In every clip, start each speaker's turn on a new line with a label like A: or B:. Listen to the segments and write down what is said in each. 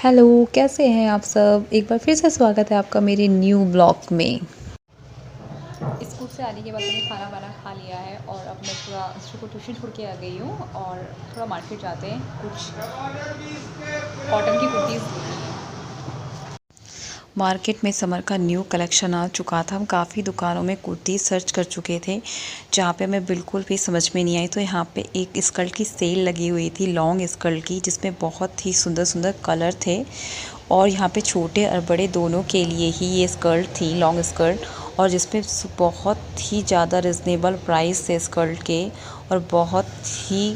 A: Hello, कैसे हैं आप सब? एक बार फिर से स्वागत है आपका मेरे न्यू ब्लॉग में। स्कूल से आने के बाद मैंने खाना वाना खा लिया है और अब मैं थोड़ा बच्चों को ट्यूशन छोड़ के आ गई हूँ और थोड़ा मार्केट जाते हैं। कुछ कॉटन की कुर्तीज़ मार्केट में समर का न्यू कलेक्शन आ चुका था। हम काफ़ी दुकानों में कुर्ती सर्च कर चुके थे जहाँ पे हमें बिल्कुल भी समझ में नहीं आई। तो यहाँ पे एक स्कर्ट की सेल लगी हुई थी, लॉन्ग स्कर्ट की, जिसमें बहुत ही सुंदर सुंदर कलर थे और यहाँ पे छोटे और बड़े दोनों के लिए ही ये स्कर्ट थी, लॉन्ग स्कर्ट, और जिसपे बहुत ही ज़्यादा रिजनेबल प्राइस थे स्कर्ट के और बहुत ही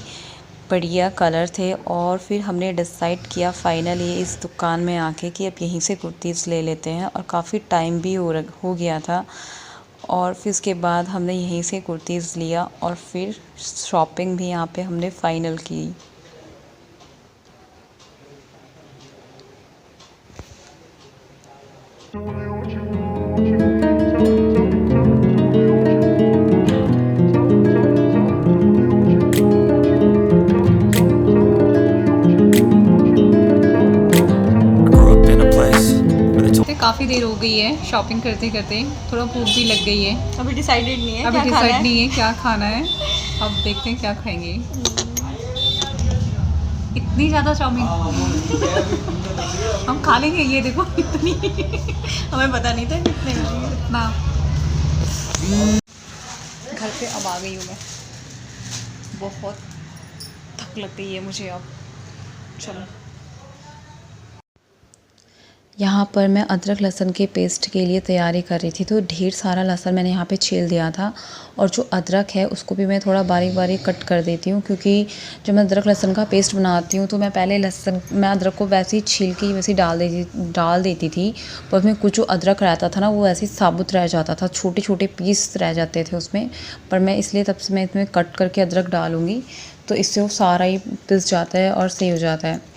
A: बढ़िया कलर थे। और फिर हमने डिसाइड किया फाइनली इस दुकान में आके कि अब यहीं से कुर्तीज़ ले लेते हैं, और काफ़ी टाइम भी हो गया था। और फिर उसके बाद हमने यहीं से कुर्तीज़ लिया और फिर शॉपिंग भी यहाँ पे हमने फ़ाइनल की। काफ़ी देर हो गई है शॉपिंग करते करते, थोड़ा भूख भी लग गई है।
B: अभी डिसाइडेड नहीं है,
A: अभी डिसाइड नहीं है क्या खाना है। अब देखते हैं क्या खाएंगे। इतनी ज़्यादा चाउमीन हम खा लेंगे, ये देखो इतनी
B: हमें पता नहीं था कितने
A: इतना। घर पे अब आ गई हूँ मैं, बहुत थक लग गई है मुझे अब। चलो, यहाँ पर मैं अदरक लहसुन के पेस्ट के लिए तैयारी कर रही थी, तो ढेर सारा लहसुन मैंने यहाँ पे छील दिया था। और जो अदरक है उसको भी मैं थोड़ा बारीक बारीक कट कर देती हूँ, क्योंकि जब मैं अदरक लहसुन का पेस्ट बनाती हूँ तो मैं पहले मैं अदरक को वैसे ही छील के वैसे ही डाल देती थी, पर उसमें कुछ जो अदरक रहता था ना वो वैसे ही साबुत रह जाता था, छोटे छोटे पीस रह जाते थे उसमें। पर मैं इसलिए तब से मैं इसमें कट करके अदरक डालूँगी, तो इससे वो सारा ही पिस जाता है और सही हो जाता है।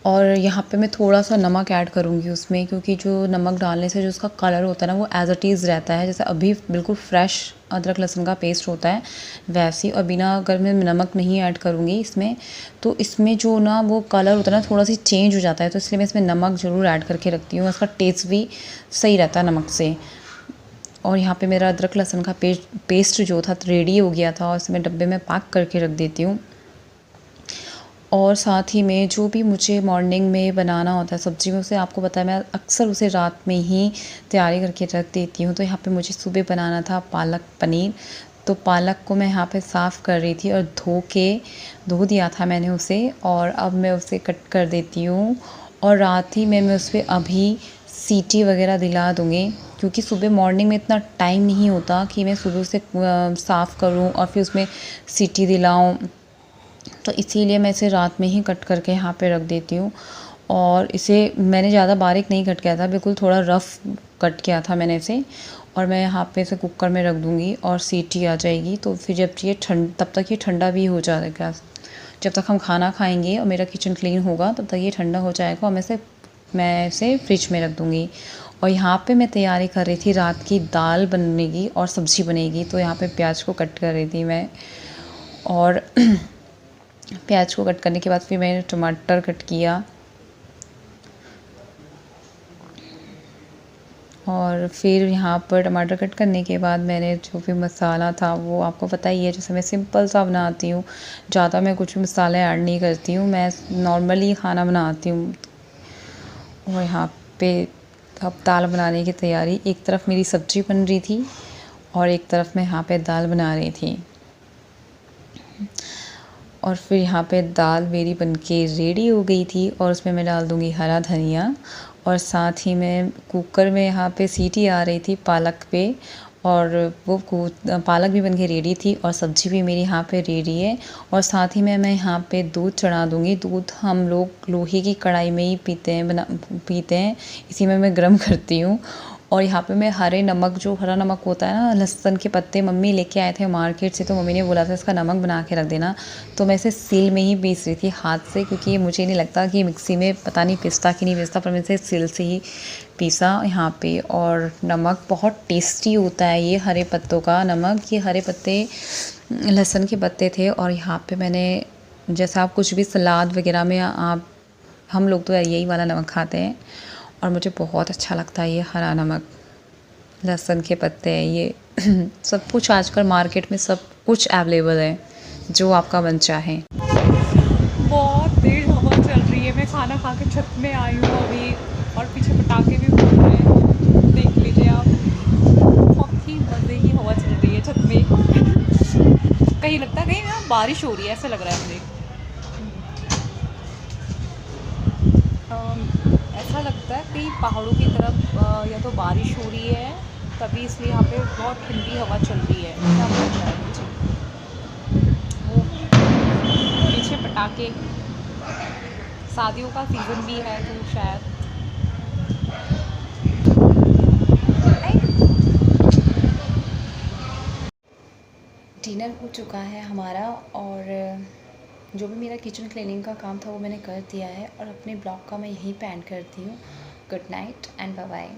A: और यहाँ पे मैं थोड़ा सा नमक ऐड करूँगी उसमें, क्योंकि जो नमक डालने से जो उसका कलर होता है ना वो एज़ इट इज़ रहता है, जैसे अभी बिल्कुल फ्रेश अदरक लहसुन का पेस्ट होता है वैसे ही। और बिना अगर मैं नमक नहीं ऐड करूँगी इसमें, तो इसमें जो ना वो कलर होता है ना थोड़ा सी चेंज हो जाता है, तो इसलिए मैं इसमें नमक ज़रूर ऐड करके रखती हूँ, उसका टेस्ट भी सही रहता है नमक से। और यहाँ पे मेरा अदरक लहसुन का पेस्ट जो था रेडी हो गया था, और इसे मैं डब्बे में पैक करके रख देती हूँ। और साथ ही में जो भी मुझे मॉर्निंग में बनाना होता है सब्ज़ी में, उसे आपको पता है मैं अक्सर उसे रात में ही तैयारी करके रख देती हूँ। तो यहाँ पे मुझे सुबह बनाना था पालक पनीर, तो पालक को मैं यहाँ पे साफ़ कर रही थी और धो दिया था मैंने उसे, और अब मैं उसे कट कर देती हूँ। और रात ही में मैं उस पर अभी सीटी वगैरह दिला दूँगी, क्योंकि सुबह मॉर्निंग में इतना टाइम नहीं होता कि मैं सुबह उसे साफ़ करूँ और फिर उसमें सीटी दिलाऊँ, तो इसीलिए मैं इसे रात में ही कट करके यहाँ पे रख देती हूँ। और इसे मैंने ज़्यादा बारीक नहीं कट किया था, बिल्कुल थोड़ा रफ़ कट किया था मैंने इसे। और मैं यहाँ पे इसे कुकर में रख दूँगी और सीटी आ जाएगी, तो फिर जब ये तब तक ये ठंडा भी हो जाएगा। जब तक हम खाना खाएंगे और मेरा किचन क्लीन होगा तब तक ये ठंडा हो जाएगा, और मैं इसे फ्रिज में रख दूँगी। और यहाँ पे मैं तैयारी कर रही थी, रात की दाल बनेगी और सब्ज़ी बनेगी, तो यहाँ पे प्याज को कट कर रही थी मैं। और प्याज को कट करने के बाद फिर मैंने टमाटर कट किया, और फिर यहाँ पर टमाटर कट करने के बाद मैंने जो भी मसाला था वो आपको पता ही है, जैसे मैं सिंपल सा बनाती हूँ, ज़्यादा मैं कुछ भी मसाले ऐड नहीं करती हूँ, मैं नॉर्मली खाना बनाती हूँ। और यहाँ पे अब दाल बनाने की तैयारी, एक तरफ मेरी सब्ज़ी बन रही थी और एक तरफ मैं यहाँ पे दाल बना रही थी। और फिर यहाँ पे दाल मेरी बनके रेडी हो गई थी, और उसमें मैं डाल दूँगी हरा धनिया। और साथ ही में कुकर में यहाँ पे सीटी आ रही थी पालक पे, और वो पालक भी बनके रेडी थी और सब्ज़ी भी मेरी यहाँ पे रेडी है। और साथ ही में मैं यहाँ पे दूध चढ़ा दूँगी। दूध हम लोग लोहे की कढ़ाई में ही पीते हैं, इसी में मैं गर्म करती हूँ। और यहाँ पे मैं हरा नमक होता है ना, लहसुन के पत्ते मम्मी लेके आए थे मार्केट से, तो मम्मी ने बोला था इसका नमक बना के रख देना, तो मैं इसे सील में ही पीस रही थी हाथ से, क्योंकि ये मुझे नहीं लगता कि मिक्सी में पता नहीं पिसता कि नहीं पिसता, पर मैं इसे सील से ही पीसा यहाँ पे। और नमक बहुत टेस्टी होता है ये हरे पत्तों का नमक, ये हरे पत्ते लहसुन के पत्ते थे। और यहाँ पे मैंने, जैसा आप कुछ भी सलाद वगैरह में आप हम लोग तो यही वाला नमक खाते हैं और मुझे बहुत अच्छा लगता है ये हरा नमक, लहसुन के पत्ते ये सब कुछ आजकल मार्केट में सब कुछ अवेलेबल है, जो आपका मन चाहे।
C: बहुत तेज हवा चल रही है। मैं खाना खा के छत में आई हूँ अभी और पीछे पटाखे भी फूट रहे हैं, देख लीजिए आप। बहुत ही मज़े की हवा चल रही है छत में। कहीं लगता है कहीं ना बारिश हो रही है, ऐसा लग रहा है मुझे। ऐसा लगता है कहीं पहाड़ों की तरफ या तो बारिश हो रही है तभी, इसलिए यहाँ पे बहुत ठंडी हवा चल रही है, क्या लगता है मुझे। वो पीछे पटाखे, शादियों का सीज़न भी है तो शायद।
A: डिनर हो चुका है हमारा और जो भी मेरा किचन क्लीनिंग का काम था वो मैंने कर दिया है और अपने ब्लॉग का मैं यहीं पे एंड करती हूँ। Good night and bye bye.